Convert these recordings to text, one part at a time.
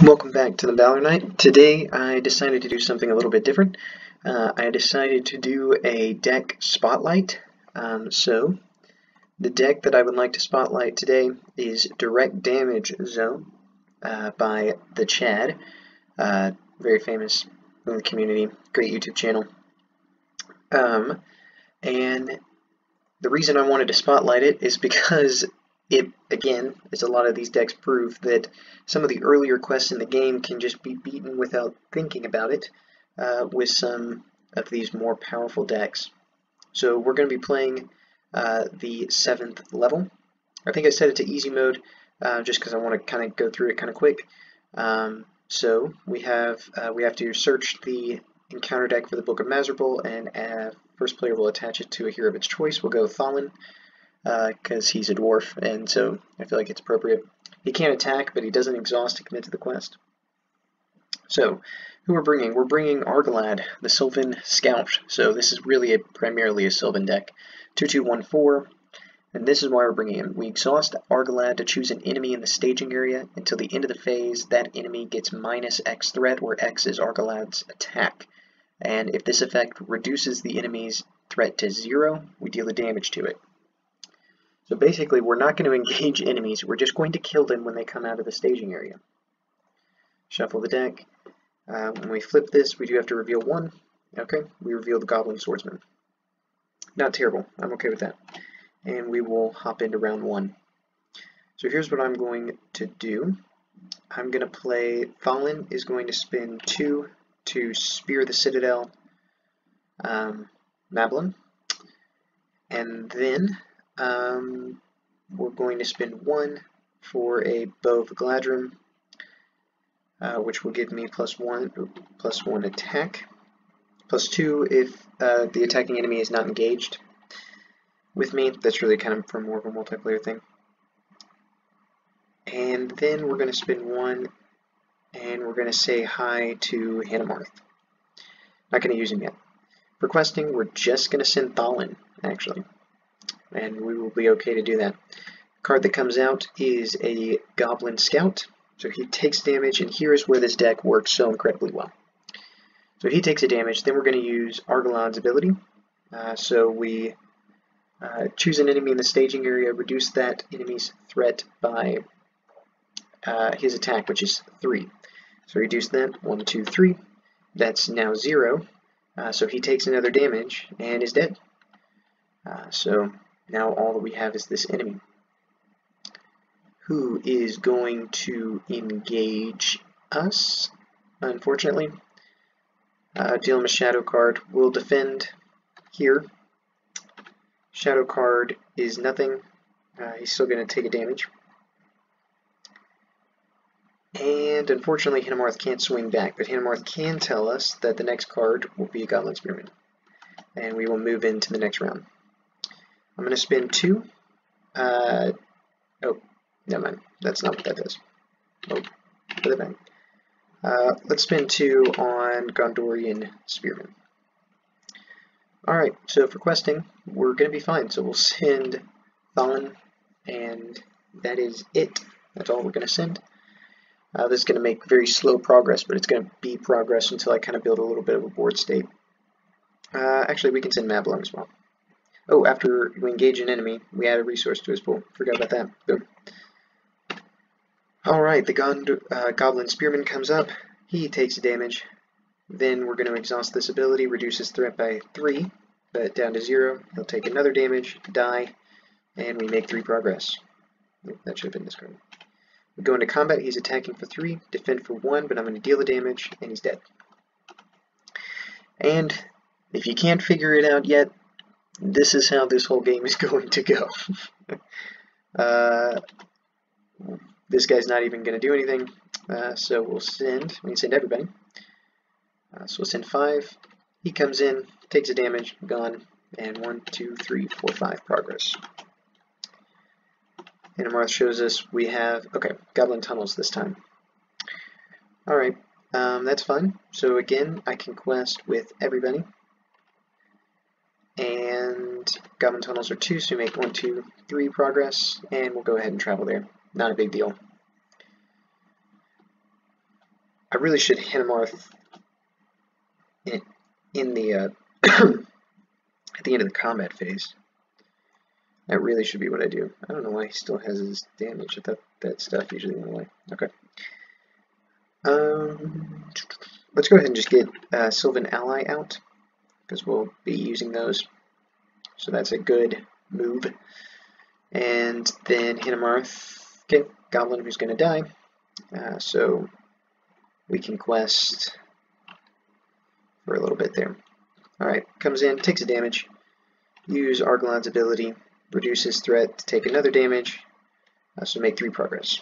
Welcome back to the Valor Knight. Today I decided to do something a little bit different. I decided to do a deck spotlight. So the deck that I would like to spotlight today is Direct Damage Zone by the Chad. Very famous in the community, great YouTube channel. And the reason I wanted to spotlight it is because it, again, as a lot of these decks prove, that some of the earlier quests in the game can just be beaten without thinking about it with some of these more powerful decks. So we're going to be playing the 7th level. I think I set it to easy mode just because I want to kind of go through it kind of quick. So we have to search the encounter deck for the Book of Mazarbul, and first player will attach it to a hero of its choice. We'll go Thalin, because he's a dwarf, and so I feel like it's appropriate. He can't attack, but he doesn't exhaust to commit to the quest. So, who we're bringing? We're bringing Argalad, the Sylvan Scout. So this is really primarily a Sylvan deck. 2/2/1/4, and this is why we're bringing him. We exhaust Argalad to choose an enemy in the staging area. Until the end of the phase, that enemy gets -X threat, where X is Argalad's attack. And if this effect reduces the enemy's threat to 0, we deal the damage to it. So basically, we're not going to engage enemies, we're just going to kill them when they come out of the staging area. Shuffle the deck. When we flip this, we do have to reveal one. Okay, we reveal the Goblin Swordsman. Not terrible, I'm okay with that. And we will hop into round 1. So here's what I'm going to do. I'm going to play, Thalin is going to spend 2 to Spear the Citadel Mablin. And then we're going to spend 1 for a Bow of Gladrim, which will give me +1 attack, +2 if the attacking enemy is not engaged with me. That's really kind of for more of a multiplayer thing. And then we're going to spend 1, and we're going to say hi to Hanamarth. Not going to use him yet. For questing, we're just going to send Thalin, actually. And we will be okay to do that. The card that comes out is a Goblin Scout. So he takes damage, and here's where this deck works so incredibly well. So he takes a damage, then we're going to use Argalad's ability. So we choose an enemy in the staging area, reduce that enemy's threat by his attack, which is 3. So reduce that, 1, 2, 3. That's now 0. So he takes another damage and is dead. So now all that we have is this enemy, who is going to engage us, unfortunately. Deal him a shadow card. We'll defend here. Shadow card is nothing. He's still going to take a damage. And unfortunately, Hanamarth can't swing back, but Hanamarth can tell us that the next card will be a Goblin Spearman. And we will move into the next round. I'm going to spend 2. Oh, never mind. That's not what that does. Oh, put it back. Let's spend 2 on Gondorian Spearman. Alright, so for questing, we're going to be fine. So we'll send Thalin, and that is it. That's all we're going to send. This is going to make very slow progress, but it's going to be progress until I kind of build a little bit of a board state. Actually, we can send Mablin as well. Oh, after we engage an enemy, we add a resource to his pool. Forgot about that. Boom. Alright, the Goblin Spearman comes up. He takes damage. Then we're going to exhaust this ability, reduce his threat by 3, but down to 0. He'll take another damage, die, and we make 3 progress. That should have been discarded. We go into combat. He's attacking for 3, defend for 1, but I'm going to deal the damage, and he's dead. And if you can't figure it out yet, this is how this whole game is going to go. This guy's not even going to do anything, so we can send everybody. So we'll send 5. He comes in, takes a damage, gone, and 1, 2, 3, 4, 5 progress. Hanamarth shows us we have, okay, Goblin Tunnels this time. Alright, that's fine. So again, I can quest with everybody. And Goblin Tunnels are 2, so we make 1, 2, 3 progress, and we'll go ahead and travel there. Not a big deal. I really should Hinamarth in the at the end of the combat phase. That really should be what I do. I don't know why he still has his damage. I thought that stuff usually went away. Okay. Let's go ahead and just get Sylvan Ally out, because we'll be using those. So that's a good move. And then Hinamarth, okay, Goblin who's going to die. So we can quest for a little bit there. Alright, comes in, takes a damage. Use Argalad's ability, reduce his threat to take another damage. So make 3 progress.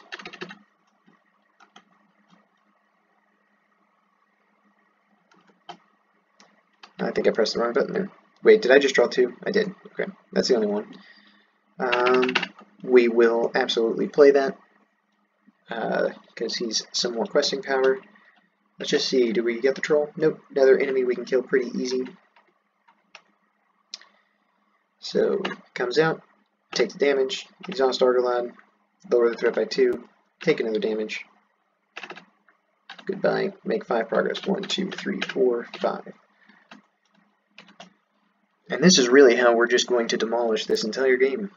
I think I pressed the wrong button there. Wait, did I just draw 2? I did. Okay, that's the only one. We will absolutely play that, because he's some more questing power. Let's just see, do we get the troll? Nope, another enemy we can kill pretty easy. So, comes out, takes damage, exhaust Argalad, lower the threat by 2, take another damage. Goodbye, make 5 progress. 1, 2, 3, 4, 5. And this is really how we're just going to demolish this entire game.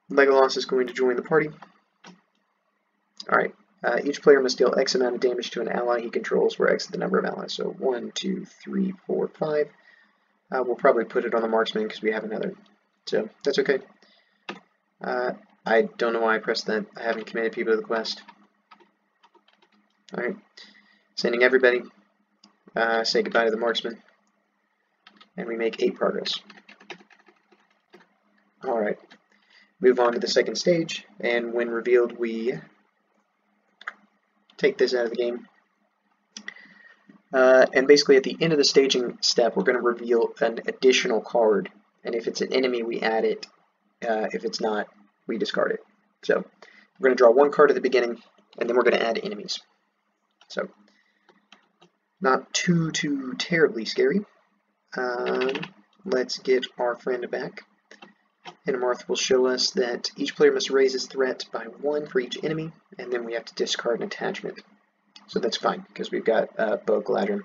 Legolas is going to join the party. Alright, each player must deal X amount of damage to an ally he controls, where X is the number of allies. So 1, 2, 3, 4, 5. We'll probably put it on the marksman because we have another. So that's okay. I don't know why I pressed that. I haven't committed people to the quest. Alright, sending everybody. Say goodbye to the marksman. And we make 8 progress. Alright. Move on to the second stage, and when revealed we take this out of the game. And basically at the end of the staging step we're going to reveal an additional card, and if it's an enemy we add it, if it's not we discard it. So we're going to draw 1 card at the beginning, and then we're going to add enemies. So not too terribly scary. Let's get our friend back. Hinamarth will show us that each player must raise his threat by 1 for each enemy, and then we have to discard an attachment. So that's fine, because we've got Bow Galadrim.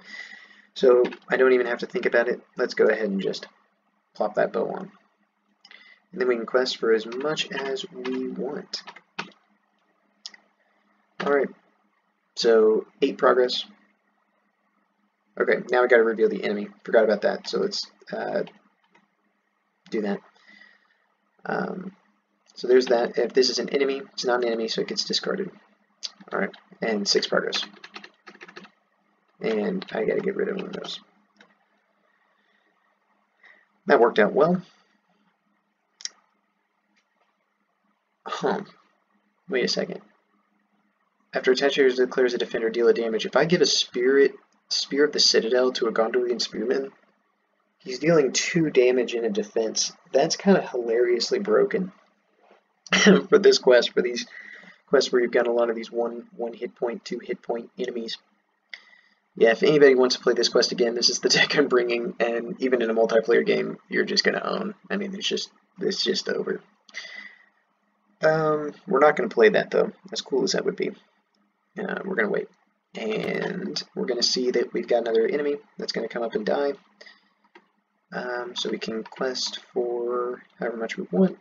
So I don't even have to think about it. Let's go ahead and just plop that bow on. And then we can quest for as much as we want. Alright, so 8 progress. Okay, now we got to reveal the enemy. Forgot about that, so let's do that. So there's that. If this is an enemy, it's not an enemy, so it gets discarded. Alright, and 6 progress. And I gotta get rid of one of those. That worked out well. Wait a second. After attacker declares a defender deal a damage, if I give a Spear of the Citadel to a Gondorian Spearman, he's dealing 2 damage in a defense. That's kind of hilariously broken for this quest, for these quests where you've got a lot of these 1 hit point, 2 hit point enemies. Yeah, if anybody wants to play this quest again, this is the deck I'm bringing, and even in a multiplayer game, you're just going to own. I mean, it's just over. We're not going to play that, though, as cool as that would be. We're going to wait. And we're going to see that we've got another enemy that's going to come up and die. So we can quest for however much we want.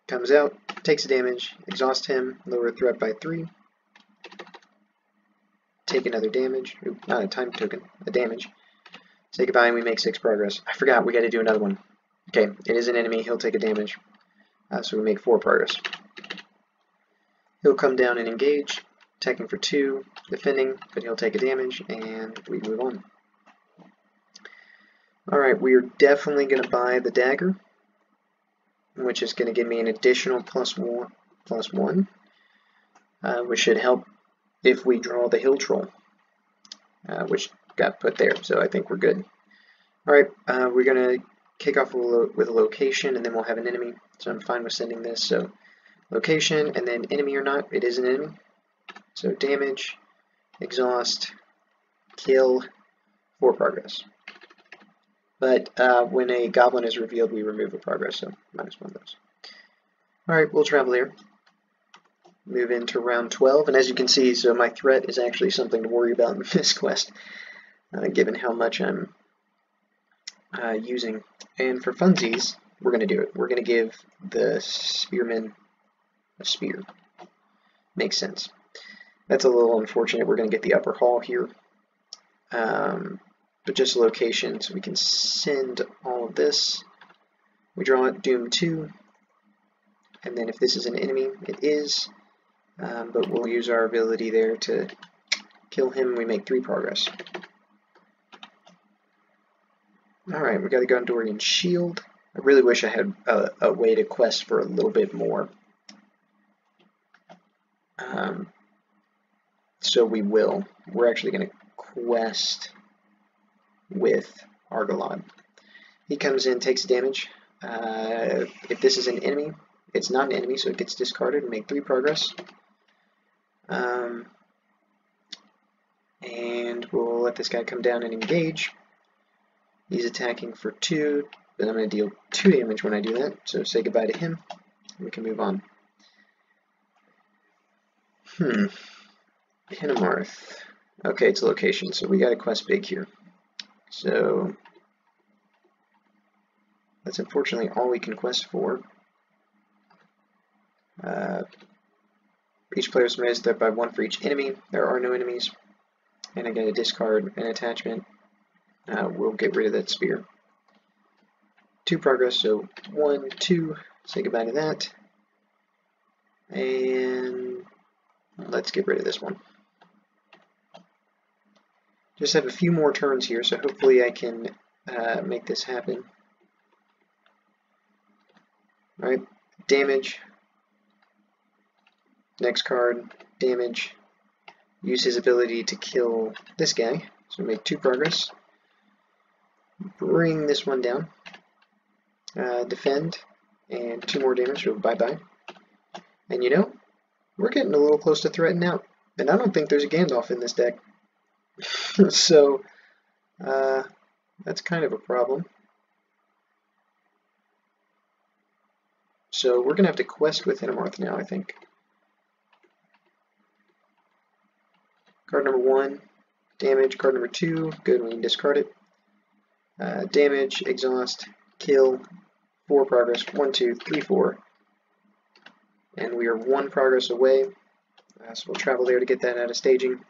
Comes out, takes a damage, exhaust him, lower threat by 3. Take another damage. Oop, not a time token, a damage. Say goodbye and we make 6 progress. I forgot, we got to do another one. Okay, it is an enemy, he'll take a damage. So we make 4 progress. He'll come down and engage, attacking for 2, defending, but he'll take a damage, and we move on. Alright, we are definitely going to buy the dagger, which is going to give me an additional +1, which should help if we draw the Hill Troll, which got put there, so I think we're good. Alright, we're going to kick off with a location, and then we'll have an enemy, so I'm fine with sending this. So location, and then enemy or not, it is an enemy. So damage, exhaust, kill, 4 progress. But when a goblin is revealed, we remove a progress, so -1 of those. Alright, we'll travel here. move into round 12, and as you can see, so my threat is actually something to worry about in this quest, given how much I'm using. And for funsies, we're going to do it. We're going to give the spearman a spear. Makes sense. That's a little unfortunate. We're going to get the upper hall here. But just location, so we can send all of this. We draw it, Doom 2. And then if this is an enemy, it is. But we'll use our ability there to kill him. We make 3 progress. Alright, we got a Gondorian shield. I really wish I had a way to quest for a little bit more. So we will. We're actually going to quest with Argolod. He comes in, takes damage. If this is an enemy, it's not an enemy, so it gets discarded and make 3 progress. And we'll let this guy come down and engage. He's attacking for 2, but I'm going to deal 2 damage when I do that, so say goodbye to him. We can move on. Hinamarth. Okay, it's location, so we got to quest big here. So that's unfortunately all we can quest for. Each player is raised up by 1 for each enemy. There are no enemies. And I get to discard an attachment. We'll get rid of that spear. 2 progress, so 1, 2. Say goodbye to that. And let's get rid of this one. Just have a few more turns here, so hopefully I can make this happen. Alright, damage. Next card, damage. Use his ability to kill this guy, so make 2 progress. Bring this one down. Defend, and 2 more damage, so bye-bye. And you know, we're getting a little close to threaten out, and I don't think there's a Gandalf in this deck. So, that's kind of a problem. So we're going to have to quest with Hinamarth now, I think. Card number 1, damage. Card number 2, good, we can discard it. Damage, exhaust, kill, 4 progress, 1, 2, 3, 4. And we are 1 progress away. So we'll travel there to get that out of staging.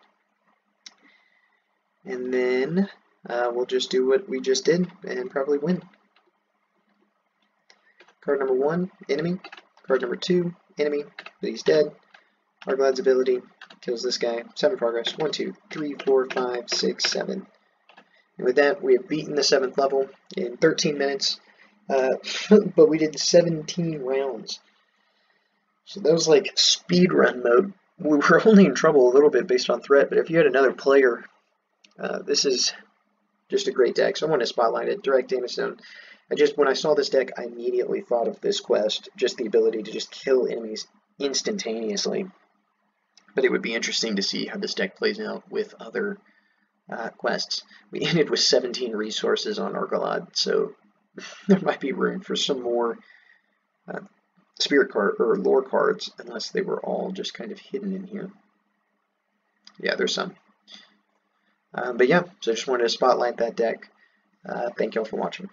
And then we'll just do what we just did and probably win. Card number 1, enemy. Card number 2, enemy, but he's dead. Argolad's ability kills this guy. 7 progress. 1, 2, 3, 4, 5, 6, 7. And with that, we have beaten the 7th level in 13 minutes. But we did 17 rounds. So that was like speedrun mode. We were only in trouble a little bit based on threat, but if you had another player, this is just a great deck. So I want to spotlight it. Direct Damage Zone. When I saw this deck, I immediately thought of this quest, just the ability to just kill enemies instantaneously. But it would be interesting to see how this deck plays out with other quests. We ended with 17 resources on Argolod, so there might be room for some more spirit card or lore cards, unless they were all just kind of hidden in here. Yeah, there's some. But yeah, so I just wanted to spotlight that deck. Thank y'all for watching.